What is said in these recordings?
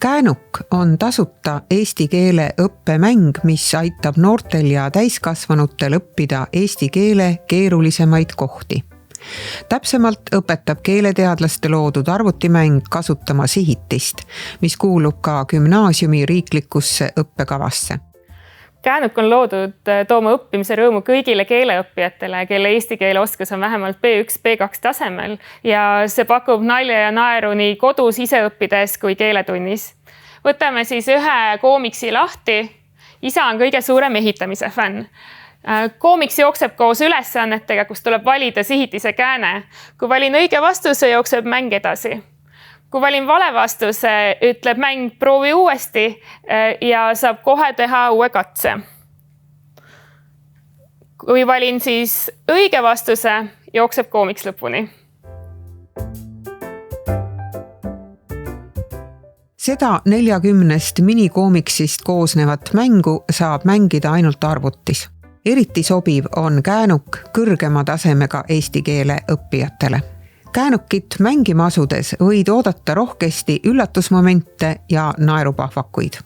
Käänuk on tasuta eesti keele õppemäng, mis aitab noortel ja täiskasvanutel õppida eesti keele keerulisemaid kohti. Täpsemalt õpetab keeleteadlaste loodud arvutimäng kasutama sihitist, mis kuulub ka gümnaasiumi riiklikusse õppekavasse. Käänuk on loodud tooma õppimise rõõmu kõigile keeleõppijatele, kelle eesti keele oskus on vähemalt B1, B2 tasemel ja see pakub nalja ja naeru nii kodus ise õppides kui keeletunnis. Võtame siis ühe koomiksi lahti. Isa on kõige suurem ehitamise fänn. Koomiks jookseb koos ülesannetega, kus tuleb valida sihitise kääne. Kui valin õige vastuse, jookseb mäng edasi. Kui valin vale vastuse, ütleb mäng proovi uuesti ja saab kohe teha uue katse. Kui valin siis õige vastuse, jookseb koomiks lõpuni. Seda 40 minikoomiksist koosnevat mängu saab mängida ainult arvutis. Eriti sobiv on käänuk kõrgema tasemega eesti keele õppijatele. Käänukit mängima asudes võid oodata rohkesti üllatusmomente ja naerupahvakuid.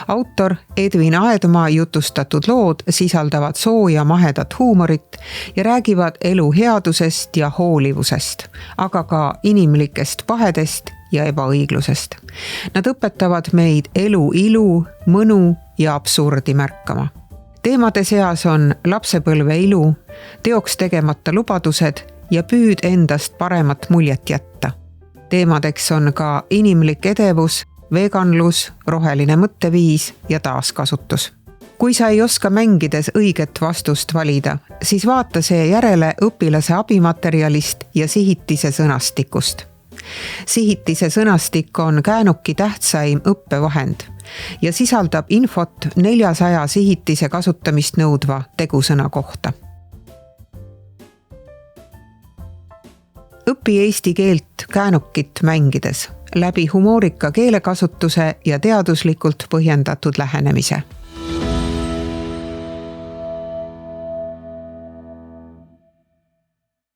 Autor Edwin Aedmaa jutustatud lood sisaldavad sooja mahedat huumorit ja räägivad elu headusest ja hoolivusest, aga ka inimlikest pahedest ja ebaõiglusest. Nad õpetavad meid elu ilu, mõnu ja absurdi märkama. Teemade seas on lapsepõlve ilu, teoks tegemata lubadused ja püüd endast paremat muljet jätta. Teemadeks on ka inimlik edevus, veganlus, roheline mõtteviis ja taaskasutus. Kui sa ei oska mängides õiget vastust valida, siis vaata see järele õpilase abimaterjalist ja sihitise sõnastikust. Sihitise sõnastik on käänuki tähtsaim õppevahend ja sisaldab infot 400 sihitise kasutamist nõudva tegusõna kohta. Õpi eesti keelt käänukit mängides läbi humoorika keelekasutuse ja teaduslikult põhjendatud lähenemise.